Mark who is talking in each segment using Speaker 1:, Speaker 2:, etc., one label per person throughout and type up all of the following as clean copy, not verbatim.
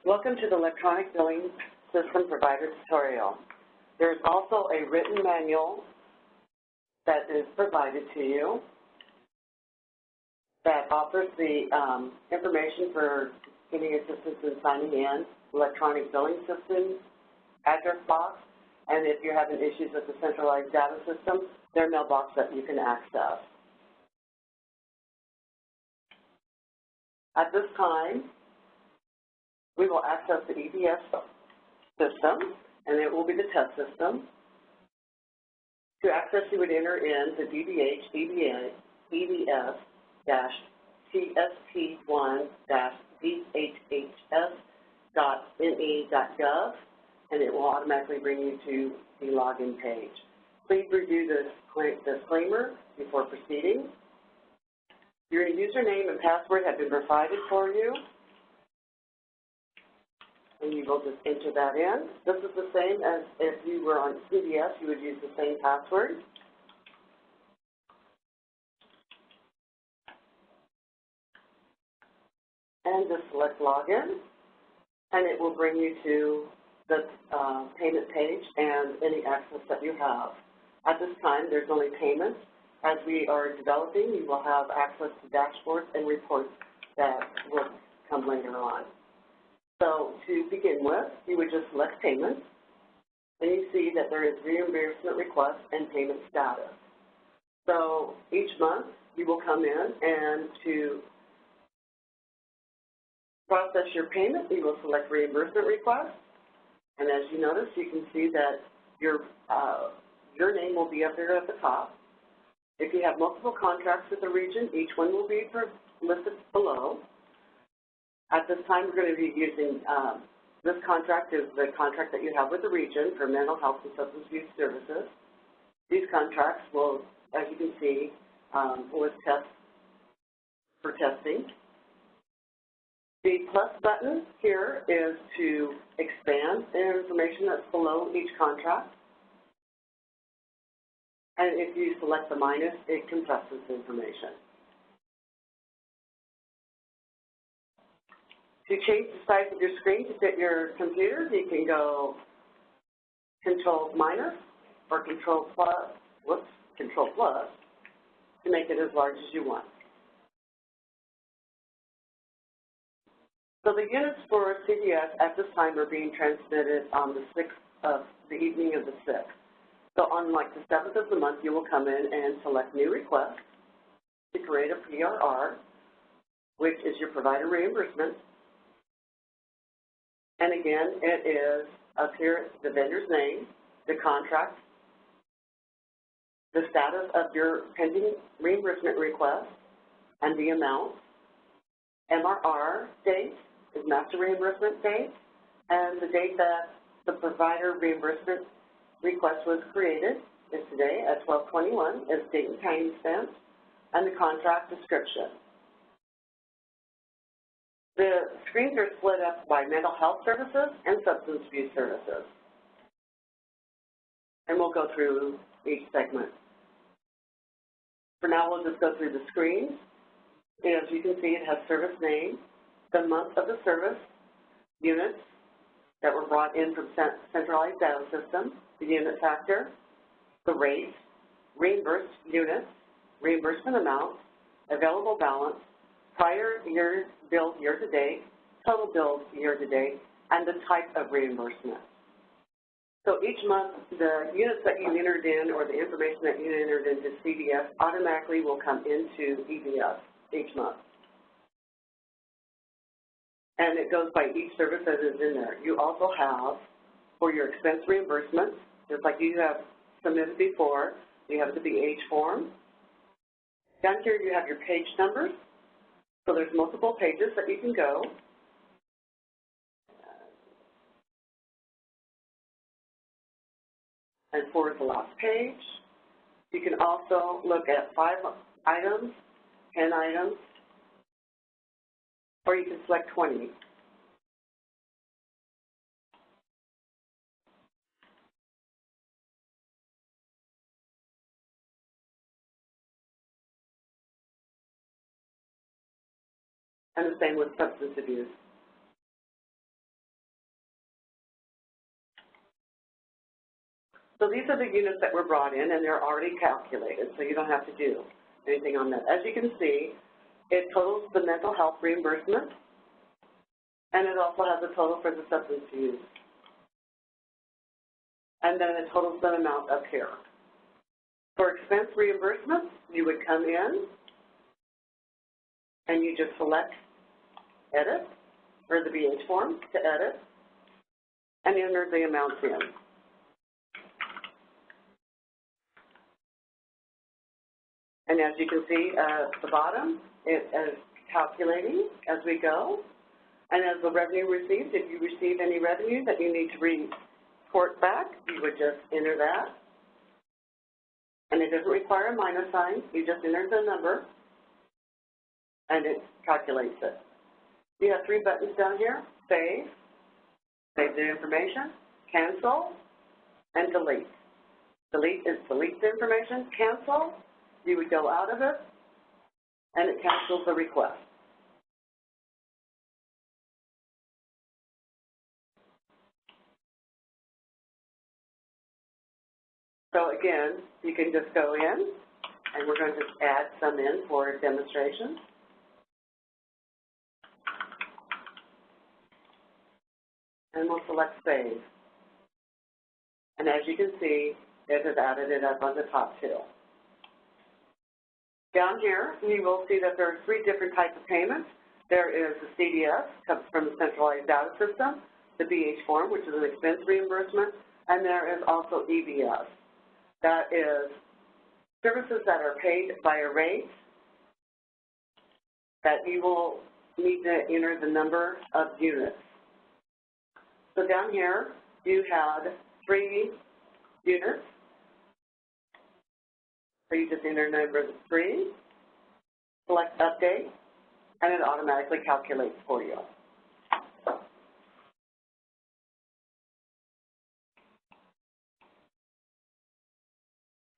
Speaker 1: Welcome to the Electronic Billing System Provider tutorial. There's also a written manual that is provided to you that offers the information for getting assistance in signing in, electronic billing system, address box, and if you're having issues with the centralized data system, their mailbox that you can access. At this time, we will access the EBS system, and it will be the test system. To access, you would enter in the DHHS-TSP1-DHHS.ne.gov, and it will automatically bring you to the login page. Please review this disclaimer before proceeding. Your username and password have been provided for you, and you will just enter that in. This is the same as if you were on CBS, you would use the same password. And just select Login, and it will bring you to the payment page and any access that you have. At this time, there's only payments. As we are developing, you will have access to dashboards and reports that will come later on. So to begin with, you would just select payments, and you see that there is reimbursement request and payment status. So each month, you will come in, and to process your payment, you will select reimbursement request, and as you notice, you can see that your name will be up there at the top. If you have multiple contracts with the region, each one will be listed below. At this time, we're going to be using, this contract is the contract that you have with the region for mental health and substance use services. These contracts will, as you can see, was for testing. The plus button here is to expand the information that's below each contract. And if you select the minus, it compresses the information. To change the size of your screen to fit your computer, you can go Control minus or Control plus to make it as large as you want. So the units for CBS at this time are being transmitted on the 6th of the evening of the 6th. So on like the 7th of the month, you will come in and select New Request to create a PRR, which is your provider reimbursement. And again, it is up here the vendor's name, the contract, the status of your pending reimbursement request, and the amount. MRR date is master reimbursement date, and the date that the provider reimbursement request was created is today at 12/21 is date and time stamp, and the contract description. The screens are split up by mental health services and substance abuse services. And we'll go through each segment. For now, we'll just go through the screens. And as you can see, it has service name, the month of the service, units that were brought in from centralized data system, the unit factor, the rate, reimbursed units, reimbursement amount, available balance, prior year billed year-to-date, total billed year-to-date, and the type of reimbursement. So each month, the units that you entered in or the information that you entered into CBS automatically will come into EBS each month. And it goes by each service that is in there. You also have, for your expense reimbursements, just like you have submitted before, you have the BH form. Down here you have your page numbers. So there's multiple pages that you can go. And forward the last page. You can also look at 5 items, 10 items, or you can select 20. And the same with substance abuse. So these are the units that were brought in, and they're already calculated, so you don't have to do anything on that. As you can see, it totals the mental health reimbursement, and it also has a total for the substance use. And then it totals the amount up here. For expense reimbursement, you would come in, and you just select Edit, or the BH form to edit, and enter the amounts in. And as you can see at the bottom, it is calculating as we go. And as the revenue received, if you receive any revenue that you need to report back, you would just enter that. And it doesn't require a minus sign. You just enter the number, and it calculates it. You have 3 buttons down here: save the information, cancel, and delete. Delete is delete the information. Cancel, you would go out of it, and it cancels the request. So again, you can just go in, and we're going to add some in for demonstration. And we'll select Save. And as you can see, it has added it up on the top too. Down here, you will see that there are 3 different types of payments. There is the CDS, comes from the centralized data system, the BH form, which is an expense reimbursement, and there is also EBS. That is services that are paid by a rate that you will need to enter the number of units. So down here, you had 3 units. So you just enter number 3, select Update, and it automatically calculates for you.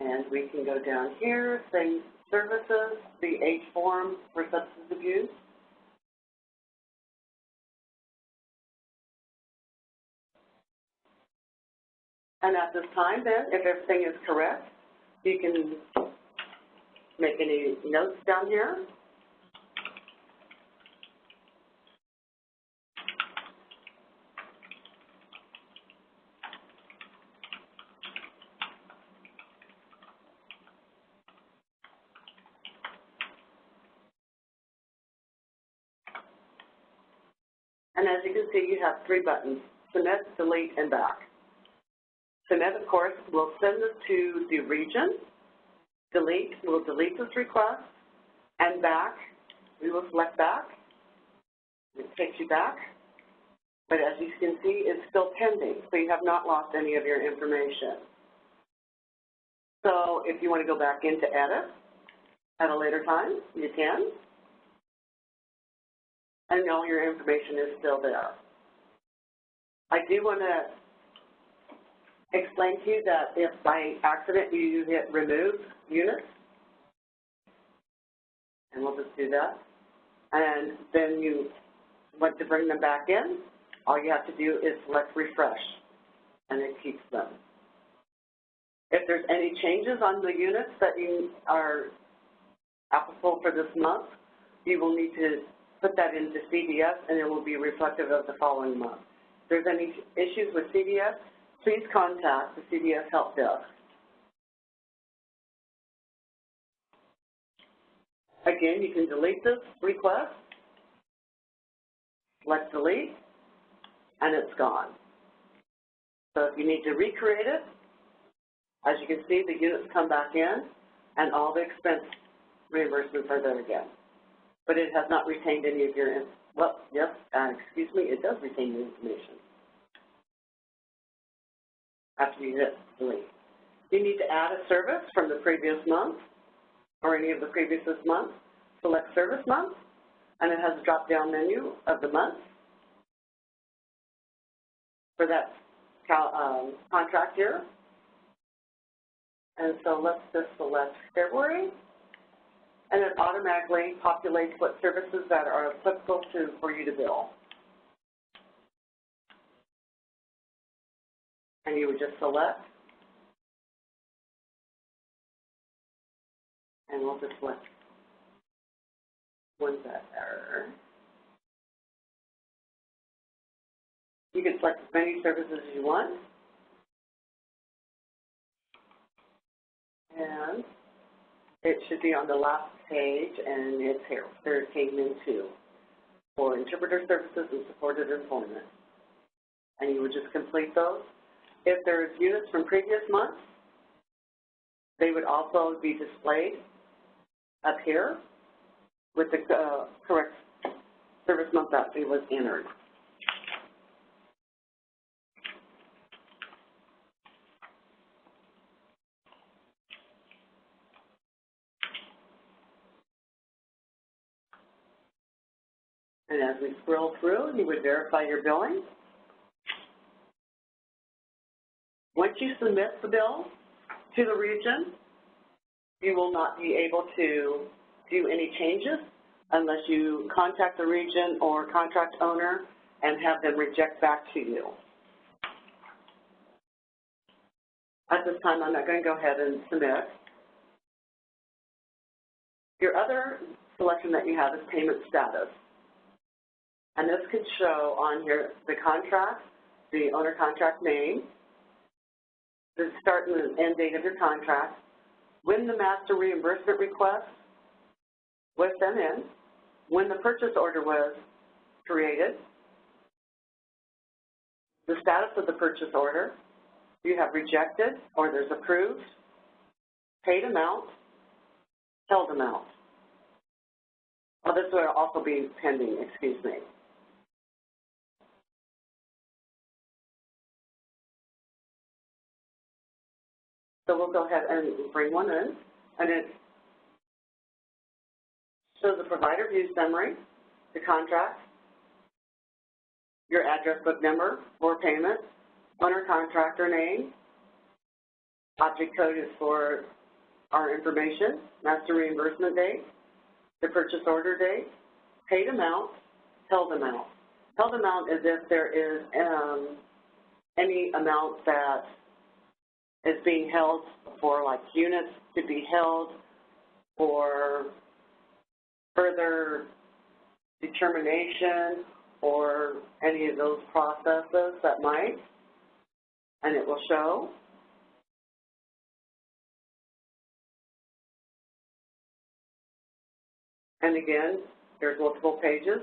Speaker 1: And we can go down here, say services, the H form for substance abuse. And at this time then, if everything is correct, you can make any notes down here. And as you can see, you have 3 buttons: Submit, Delete, and Back. Submit, of course, will send this to the region. Delete will delete this request. And Back, we will select Back. It takes you back. But as you can see, it's still pending, so you have not lost any of your information. So if you want to go back into Edit at a later time, you can. And all your information is still there. I do want to explain to you that if by accident you hit Remove Units, and we'll just do that, and then you want to bring them back in, all you have to do is select Refresh, and it keeps them. If there's any changes on the units that you are applicable for this month, you will need to put that into CDS, and it will be reflective of the following month. If there's any issues with CDS, please contact the CDS Help Desk. Again, you can delete this request, select Delete, and it's gone. So if you need to recreate it, as you can see, the units come back in, and all the expense reimbursements are there again. But it has not retained any of your, well, yes, excuse me, it does retain the information after you hit Delete. You need to add a service from the previous month or any of the previous months. Select Service Month, and it has a drop-down menu of the month for that contract year. And so let's just select February, and it automatically populates what services that are applicable for you to bill. And you would just select we'll just select when's that error. You can select as many services as you want. And it should be on the last page, and it's here. There it came in too, for interpreter services and supported employment. And you would just complete those. If there's units from previous months, they would also be displayed up here with the correct service month that it was entered. And as we scroll through, you would verify your billing. Once you submit the bill to the region, you will not be able to do any changes unless you contact the region or contract owner and have them reject back to you. At this time, I'm not going to go ahead and submit. Your other selection that you have is payment status. And this could show on here the contract, the owner contract name, the start and end date of your contract, when the master reimbursement request was sent in, when the purchase order was created, the status of the purchase order, you have rejected or there's approved, paid amount, held amount. Well, this will also be pending, excuse me. So we'll go ahead and bring one in, and it shows the provider view summary, the contract, your address book number for payment, owner contractor name, object code is for our information, master reimbursement date, the purchase order date, paid amount, held amount. Held amount is if there is any amount that is being held for, like, units to be held for further determination or any of those processes that might, and it will show. And again, there's multiple pages.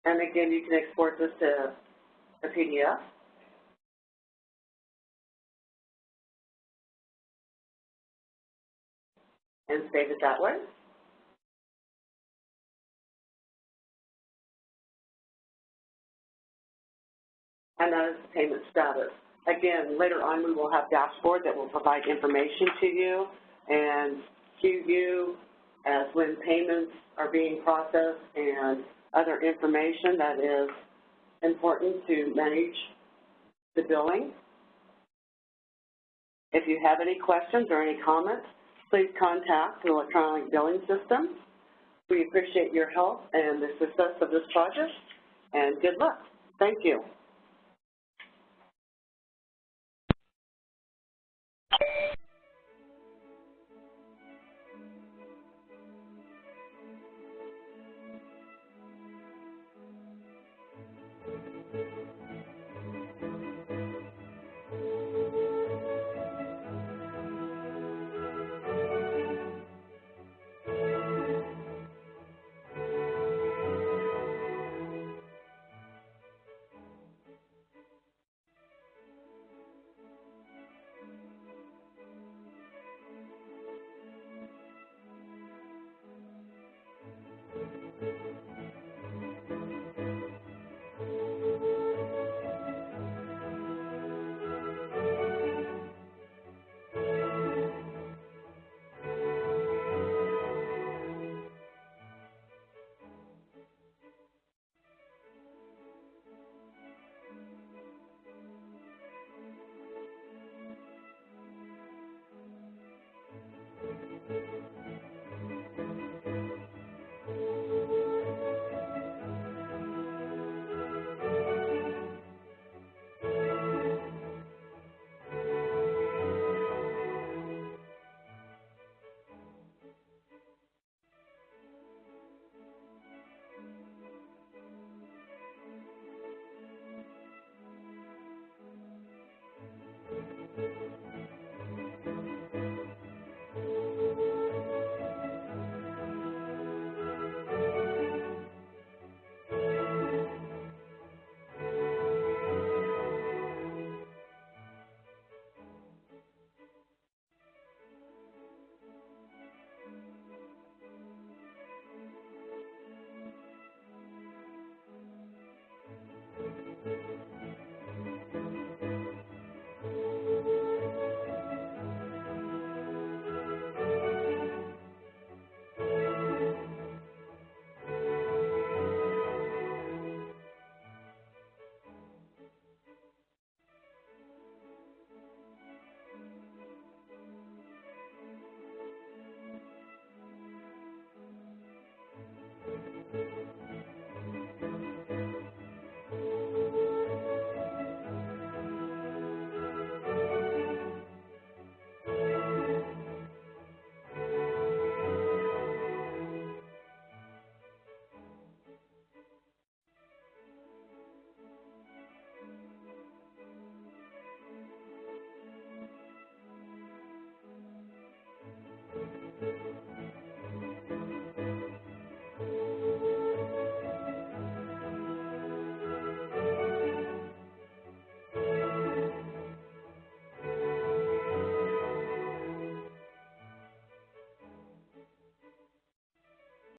Speaker 1: And again, you can export this to a PDF. And save it that way. And that is the payment status. Again, later on we will have dashboard that will provide information to you and cue you as when payments are being processed and other information that is important to manage the billing. If you have any questions or any comments, please contact the electronic billing system. We appreciate your help and the success of this project, and good luck. Thank you.